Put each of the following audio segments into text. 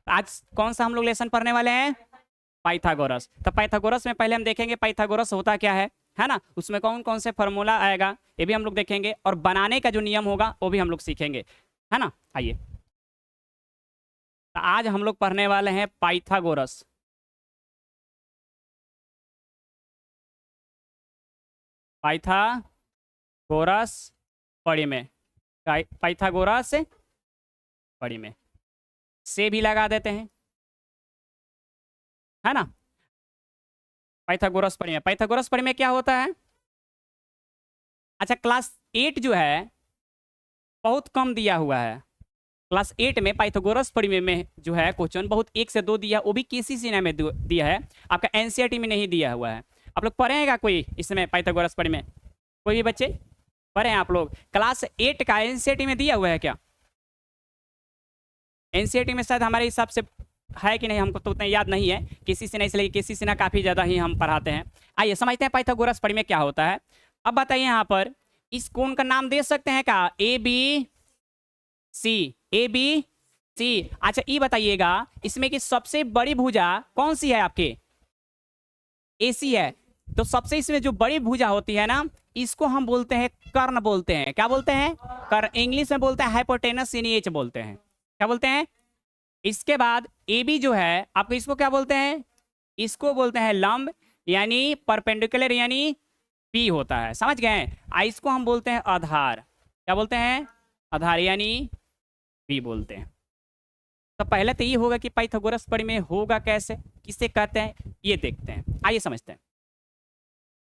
आज कौन सा हम लोग लेसन पढ़ने वाले हैं? पाइथागोरस। तो पाइथागोरस में पहले हम देखेंगे पाइथागोरस होता क्या है ना, उसमें कौन कौन से फॉर्मूला आएगा ये भी हम लोग देखेंगे, और बनाने का जो नियम होगा वो भी हम लोग सीखेंगे, है ना। आइए, तो आज हम लोग पढ़ने वाले हैं पाइथागोरस। पाइथागोरस पढ़ी में, पाइथागोरस पढ़ी में से भी लगा देते हैं, है ना। पाइथागोरस पढ़ी में, पाइथागोरस पढ़ी में क्या होता है? अच्छा, क्लास 8 जो है बहुत कम दिया हुआ है। क्लास 8 में पाइथागोरस परिमेय में जो है क्वेश्चन बहुत 1 से 2 दिया, वो भी केसी सीना में दिया है, आपका एनसीईआरटी में नहीं दिया हुआ है। आप लोग पढ़ेगा कोई इसमें पाइथागोरस परिमेय? कोई भी बच्चे पढ़े हैं आप लोग? क्लास 8 का एनसीईआरटी में दिया हुआ है क्या? एनसीईआरटी में शायद हमारे हिसाब से है कि नहीं, हमको तो उतना याद नहीं है। केसी सिन्हा, इसलिए केसी सिन्हा काफ़ी ज़्यादा ही हम पढ़ाते हैं। आइए समझते हैं पाइथागोरस परिमेय क्या होता है। अब बताइए यहाँ पर इस कोण का नाम दे सकते हैं क्या? A B C, A B C. अच्छा ये बताइएगा इसमें कि सबसे बड़ी भुजा कौन सी है आपके? एसी है। तो सबसे इसमें जो बड़ी भुजा होती है ना, इसको हम बोलते हैं कर्ण बोलते हैं। क्या बोलते हैं? कर्ण। इंग्लिश में बोलते हैं हाइपोटेनस एच बोलते हैं। क्या बोलते हैं? इसके बाद ए बी जो है आपको, इसको क्या बोलते हैं? इसको बोलते हैं लंब, यानी परपेंडिकुलर, यानी पी होता है, समझ गए। इसको हम बोलते हैं आधार। क्या बोलते हैं? आधार, यानी पी बोलते हैं। तो पहले तो ये होगा कि पाइथागोरस परिमेय होगा कैसे, किसे कहते हैं, ये देखते हैं। आइए समझते हैं।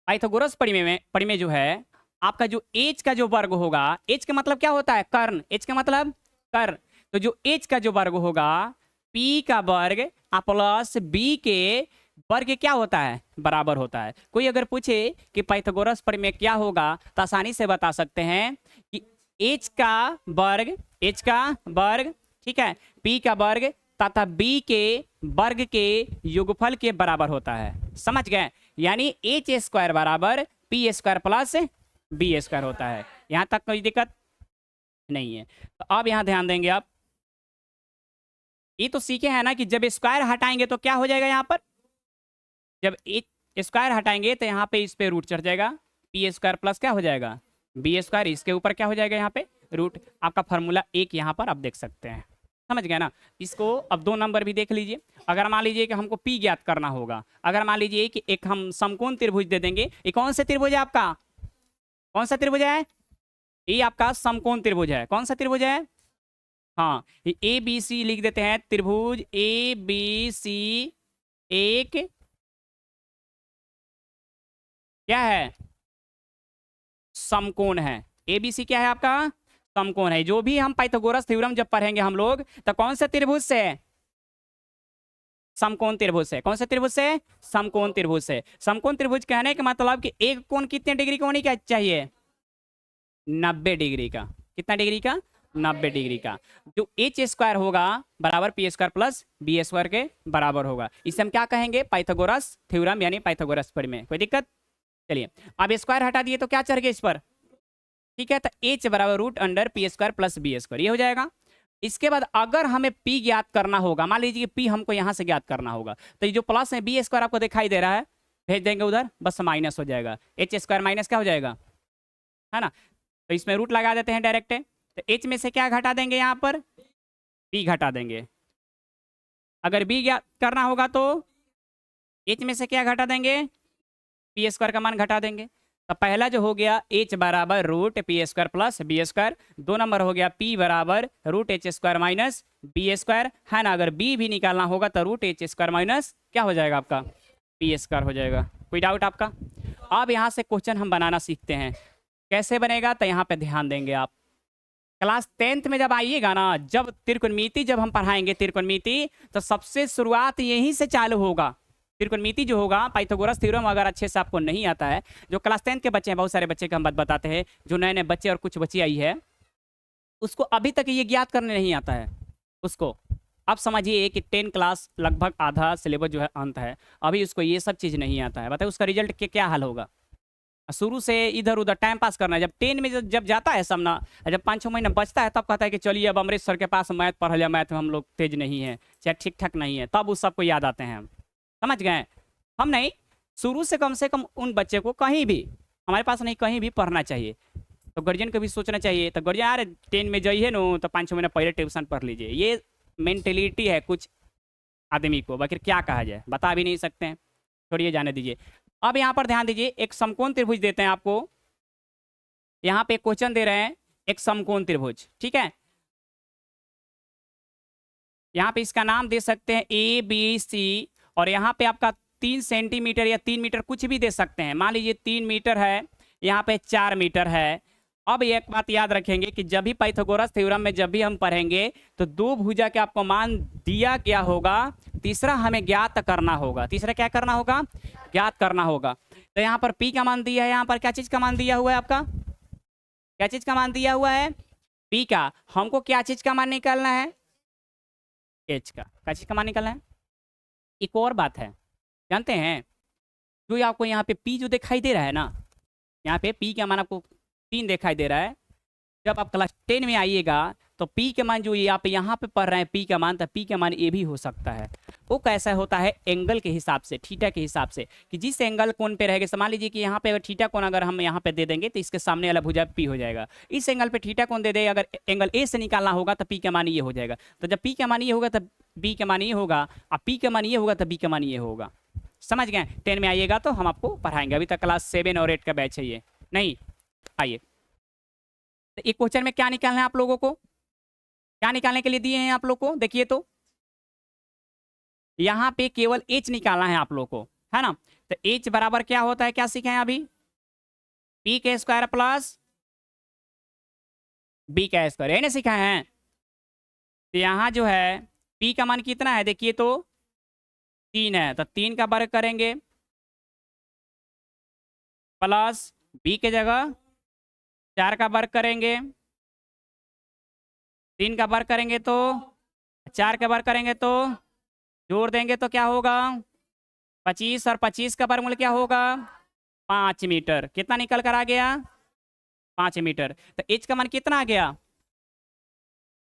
पाइथागोरस परिमेय जो है आपका, जो एच का जो वर्ग होगा, एच का मतलब क्या होता है? कर्ण। एच का मतलब कर्ण। तो जो एच का जो वर्ग होगा, पी का वर्ग प्लस बी के वर्ग क्या होता है? बराबर होता है। कोई अगर पूछे कि पाइथागोरस परिमेय क्या होगा, तो आसानी से बता सकते हैं कि एच का वर्ग, एच का वर्ग, ठीक है, पी का वर्ग तथा बी के वर्ग के योगफल के बराबर होता है, समझ गए। यानी एच स्क्वायर बराबर P square plus B square होता है। यहां तक कोई दिक्कत नहीं है। तो अब यहां ध्यान देंगे आप, ये तो सीखे हैं ना कि जब स्क्वायर हटाएंगे तो क्या हो जाएगा यहाँ पर? जब एच स्क्वायर हटाएंगे तो यहाँ पे इस पे रूट चढ़ जाएगा, पी स्क्वायर प्लस क्या हो जाएगा? B square. इसके ऊपर क्या हो जाएगा? यहाँ पे रूट। आपका फॉर्मूला एक यहाँ पर आप देख सकते हैं, समझ गए ना। इसको अब 2 नंबर भी देख लीजिए। अगर मान लीजिए कि हमको पी ज्ञात करना होगा, अगर मान लीजिए कि एक हम समकोण त्रिभुज दे देंगे, ये कौन सा त्रिभुज है आपका? कौन सा त्रिभुज है? ये आपका समकोण त्रिभुज है। कौन सा त्रिभुज है? हाँ, ए बी सी लिख देते हैं। त्रिभुज ए बी सी एक क्या है? समकोण है। एबीसी क्या है आपका? समकोण है। जो भी हम पाइथागोरस थ्योरम जब पढ़ेंगे हम लोग, तो कौन से त्रिभुज से? समकोण त्रिभुज से। कौन से त्रिभुज से? समकोण त्रिभुज से। समकोण त्रिभुज कहने का मतलब कि एक कोण कितने डिग्री का होने का चाहिए? 90 डिग्री का। कितना डिग्री का? 90 डिग्री का। जो एच स्क्वायर होगा बराबर P square plus B square के बराबर होगा। इसे हम क्या कहेंगे? पाइथागोरस थ्योरम, यानी पाइथागोरस परिमेय। कोई दिक्कत? चलिए, अब स्क्वायर हटा दिए तो क्या चढ़ गया इस पर? ठीक है, तो एच बराबर root under P square plus B square, ये हो जाएगा। इसके बाद अगर हमें पी ज्ञात करना होगा, मान लीजिए पी हमको यहां से ज्ञात करना होगा, तो ये जो प्लस है बी स्क्वायर आपको दिखाई दे रहा है, भेज देंगे उधर, बस माइनस हो जाएगा। एच स्क्वायर माइनस क्या हो जाएगा, है ना। तो इसमें रूट लगा देते हैं डायरेक्ट। तो एच में से क्या घटा देंगे? यहाँ पर पी घटा देंगे। अगर बी ज्ञात करना होगा तो एच में से क्या घटा देंगे? पी स्क्वायर का मान घटा देंगे। तो पहला जो हो गया एच बराबर root P square plus B square. 2 number हो गया पी बराबर root H square minus B square, है ना। अगर बी भी निकालना होगा तो रूट एच स्क्वायर माइनस क्या हो जाएगा आपका? पी स्क्वायर हो जाएगा। कोई डाउट आपका? अब यहाँ से क्वेश्चन हम बनाना सीखते हैं। कैसे बनेगा? तो यहाँ पे ध्यान देंगे आप। क्लास 10th में जब आइएगा ना, जब त्रिकोणमिति जब हम पढ़ाएंगे त्रिकोणमिति, तो सबसे शुरुआत यहीं से चालू होगा। त्रिकोणमिति जो होगा, पाइथागोरस थ्योरम अगर अच्छे से आपको नहीं आता है, जो क्लास 10th के बच्चे हैं, बहुत सारे बच्चे का हम बात बताते हैं, जो नए नए बच्चे और कुछ बच्ची आई है, उसको अभी तक ये ज्ञात करने नहीं आता है उसको। अब समझिए कि 10 क्लास लगभग आधा सिलेबस जो है अंत है, अभी उसको ये सब चीज़ नहीं आता है। बताइए उसका रिजल्ट के क्या हाल होगा? शुरू से इधर उधर टाइम पास करना है। जब 10 में जब जाता है सब ना, जब 5-6 महीना बचता है, तब कहता है कि चलिए अब अमृत सर के पास मैथ पढ़ लिया, मैथ में हम लोग तेज नहीं है, चाहे ठीक ठाक नहीं है, तब उस सबको याद आते हैं हम। समझ गए? हम नहीं, शुरू से कम उन बच्चे को कहीं भी, हमारे पास नहीं, कहीं भी पढ़ना चाहिए। तो गार्जियन को भी सोचना चाहिए, तो गार्जियन यार 10 में जाइए नो तो 5-6 महीना पहले ट्यूशन पढ़ लीजिए। ये मेंटेलिटी है कुछ आदमी को, बाकी क्या कहा जाए, बता भी नहीं सकते हैं, छोड़िए जाने दीजिए। अब यहाँ पर ध्यान दीजिए, एक समकोण त्रिभुज देते हैं आपको। यहाँ पे क्वेश्चन दे रहे हैं एक समकोण त्रिभुज, ठीक है। यहाँ पे इसका नाम दे सकते हैं ABC, और यहाँ पे आपका 3 सेंटीमीटर या 3 मीटर कुछ भी दे सकते हैं। मान लीजिए 3 मीटर है, यहाँ पे 4 मीटर है। अब एक बात याद रखेंगे कि जब भी पाइथागोरस थ्योरम में जब भी हम पढ़ेंगे तो दो भुजा के आपको मान दिया गया होगा, तीसरा हमें ज्ञात करना होगा। तीसरा क्या करना होगा? ज्ञात करना होगा। तो यहाँ पर P का मान दिया है, यहाँ पर क्या चीज का मान दिया हुआ है आपका? क्या चीज का मान दिया हुआ है? P का। हमको क्या चीज का मान निकालना है? H का। क्या चीज का मान निकालना है? एक और बात है, जानते हैं, जो आपको यहाँ पे P जो दिखाई दे रहा है ना, यहाँ पे P का मान आपको 3 दिखाई दे रहा है। जब आप क्लास 10 में आइएगा तो P के मान जो ये आप यहाँ पे पढ़ रहे हैं P का मान, तो P का मान ये भी हो सकता है। वो कैसा होता है? एंगल के हिसाब से, थीटा के हिसाब से, कि जिस एंगल कोण पे रहेगा, मान लीजिए कि यहाँ पे अगर थीटा कोण अगर हम यहाँ पे दे देंगे तो इसके सामने वाला भुजा P हो जाएगा। इस एंगल पे थीटा कोण दे दे, अगर एंगल A से निकालना होगा तो P का मान ये हो जाएगा। तो जब P का मान ये होगा तो B का मान ये होगा, और P का मान ये होगा तो B का मान ये होगा। समझ गए? 10 में आइएगा तो हम आपको पढ़ाएंगे, अभी तक क्लास 7 और 8 का बैच है ये नहीं। आइए, तो एक क्वेश्चन में क्या निकालना है आप लोगों को, क्या निकालने के लिए दिए हैं आप लोग को? देखिए तो यहाँ पे केवल H निकालना है आप लोग को, है ना। तो H बराबर क्या होता है, क्या सीखे हैं अभी? P के स्क्वायर प्लस B का स्क्वायर, यही ना सीखा है। तो यहाँ जो है P का मान कितना है? देखिए तो 3 है, तो 3 का वर्ग करेंगे प्लस B के जगह 4 का वर्ग करेंगे, 3 का वर्ग करेंगे तो 4 का वर्ग करेंगे तो जोड़ देंगे तो क्या होगा? 25, और 25 का वर्गमूल क्या होगा? 5 मीटर। कितना निकल कर आ गया? 5 मीटर। तो H का मान कितना आ गया?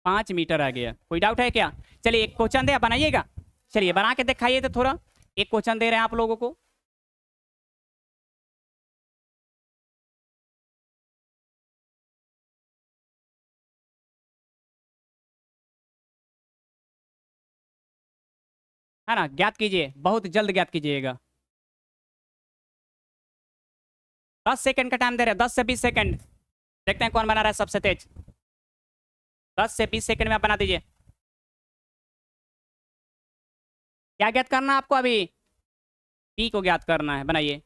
5 मीटर आ गया। कोई डाउट है क्या? चलिए एक क्वेश्चन दे, बनाइएगा। चलिए बना के दिखाइए तो थोड़ा। एक क्वेश्चन दे रहे हैं आप लोगों को, है ना। ज्ञात कीजिए, बहुत जल्द ज्ञात कीजिएगा। 10 सेकंड का टाइम दे रहे हैं, 10 से 20 सेकंड। देखते हैं कौन बना रहा है सबसे तेज। 10 से 20 सेकंड में आप बना दीजिए। क्या ज्ञात करना है आपको? अभी P को ज्ञात करना है, बनाइए।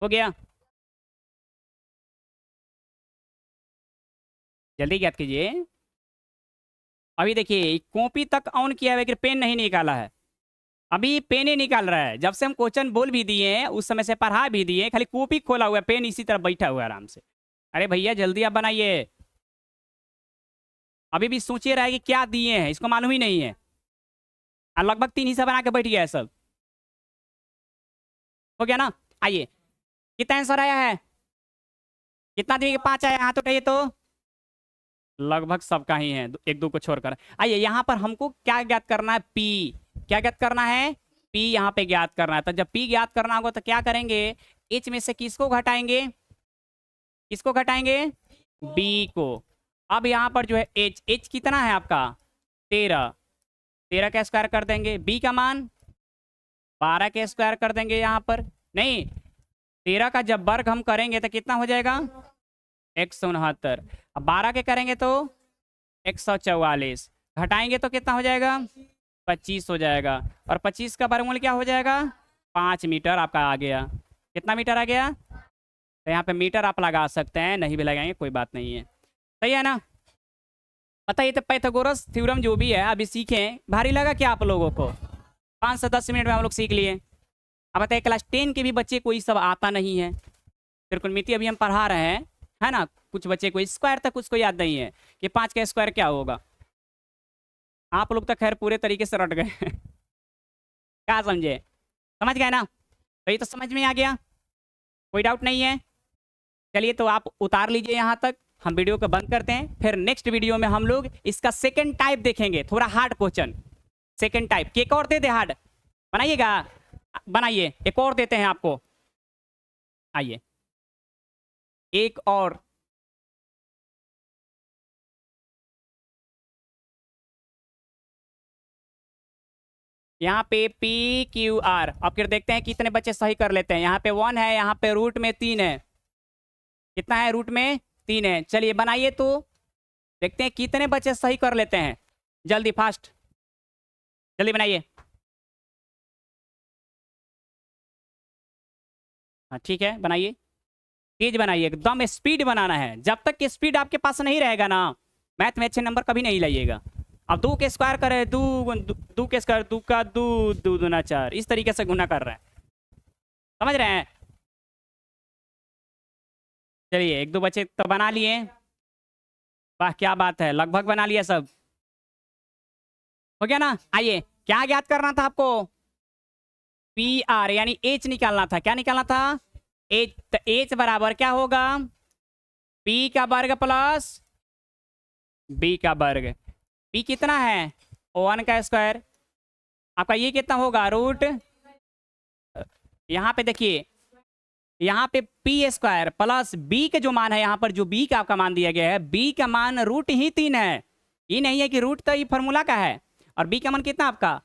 हो गया? जल्दी ज्ञात कीजिए। अभी देखिए कॉपी तक ऑन किया है लेकिन पेन नहीं निकाला है। अभी पेन ही निकाल रहा है। जब से हम क्वेश्चन बोल भी दिए हैं, उस समय से पढ़ा भी दिए, खाली कॉपी खोला हुआ है, पेन इसी तरह बैठा हुआ है आराम से। अरे भैया जल्दी आप बनाइए। अभी भी सोचिए रहा है कि क्या दिए हैं, इसको मालूम ही नहीं है, और लगभग 3 हिस्सा बना के बैठ गया है सब। हो गया ना? आइए, कितना आंसर आया है? कितना आदमी के 5 आया? हाथ उठाइए तो। लगभग सबका ही है, एक दो को छोड़कर। आइए यहाँ पर हमको क्या ज्ञात करना है? P। क्या ज्ञात करना है? P यहाँ पे ज्ञात करना है। तो जब P ज्ञात करना होगा तो क्या करेंगे? H में से किसको घटाएंगे? किसको घटाएंगे? B को। अब यहाँ पर जो है H कितना है आपका? 13। 13 का स्क्वायर कर देंगे। B का मान 12 के स्क्वायर कर देंगे। यहाँ पर नहीं, 13 का जब वर्ग हम करेंगे तो कितना हो जाएगा? 169। अब 12 के करेंगे तो 144। घटाएंगे तो कितना हो जाएगा? 25 हो जाएगा। और 25 का वर्गमूल क्या हो जाएगा? 5 मीटर आपका आ गया। कितना मीटर आ गया? तो यहाँ पे मीटर आप लगा सकते हैं, नहीं भी लगाएंगे कोई बात नहीं है। सही है ना? बताइए, तो पाइथागोरस थ्योरम जो भी है अभी सीखें, भारी लगा क्या आप लोगों को? 5 से 10 मिनट में हम लोग सीख लिए। अब बताइए क्लास 10 के भी बच्चे को ये सब आता नहीं है। त्रिकोणमिति अभी हम पढ़ा रहे हैं, है ना। कुछ बच्चे को स्क्वायर तक उसको याद नहीं है कि 5 का स्क्वायर क्या होगा। आप लोग तो खैर पूरे तरीके से रट गए क्या समझे, समझ गए ना। तो ये तो समझ में आ गया, कोई डाउट नहीं है। चलिए तो आप उतार लीजिए यहाँ तक, हम वीडियो को बंद करते हैं। फिर नेक्स्ट वीडियो में हम लोग इसका सेकंड टाइप देखेंगे, थोड़ा hard question, second type. Cake और दे दे हार्ड, बनाइएगा, बनाइए, एक और देते हैं आपको। आइए एक और, यहाँ पे PQR, अब फिर देखते हैं कितने बच्चे सही कर लेते हैं। यहाँ पे 1 है, यहाँ पे रूट में 3 है। कितना है, रूट में 3 है। चलिए बनाइए तो देखते हैं कितने बच्चे सही कर लेते हैं। जल्दी फास्ट, जल्दी बनाइए। हाँ ठीक है, बनाइए, तेज बनाइए, एकदम स्पीड बनाना है। जब तक कि स्पीड आपके पास नहीं रहेगा ना, मैथ में अच्छे नंबर कभी नहीं लाइएगा। अब 2 के स्क्वायर करे, दो के स्क्वायर, 2 का 2, 2 दूना 4, इस तरीके से गुना कर रहे हैं, समझ रहे हैं। चलिए 1-2 बच्चे तो बना लिए, वाह क्या बात है, लगभग बना लिया सब, हो गया ना। आइए, क्या याद करना था आपको, PR यानी H निकालना था। क्या निकालना था, H। तो H बराबर क्या होगा, P का वर्ग प्लस B का वर्ग। P कितना है, 1 का स्क्वायर। आपका ये कितना होगा, रूट, यहाँ पे देखिए, यहाँ पे P² प्लस B के जो मान है, यहाँ पर जो B का आपका मान दिया गया है, B का मान रूट ही 3 है। ये नहीं है कि रूट तो ये फॉर्मूला का है, और B का मान कितना आपका,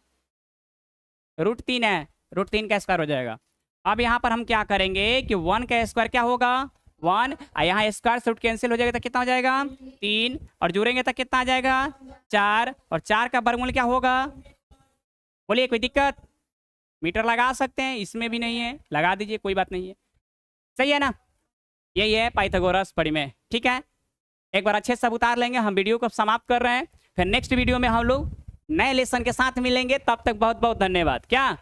रूट 3 है, रूट 3 का स्क्वायर हो जाएगा। अब यहाँ पर हम क्या करेंगे कि 1 का स्क्वायर क्या होगा, 1, यहाँ स्क्वायर से रूट कैंसिल हो जाएगा तो कितना हो जाएगा, 3, और जोड़ेंगे तो कितना आ जाएगा, 4, और 4 का वर्गमूल क्या होगा, बोलिए कोई दिक्कत। मीटर लगा सकते हैं, इसमें भी नहीं है, लगा दीजिए, कोई बात नहीं है, सही है ना। यही है पाइथागोरस परिमेय, ठीक है। एक बार अच्छे से सब उतार लेंगे, हम वीडियो को समाप्त कर रहे हैं। फिर नेक्स्ट वीडियो में हम लोग नए लेसन के साथ मिलेंगे, तब तक बहुत बहुत धन्यवाद। क्या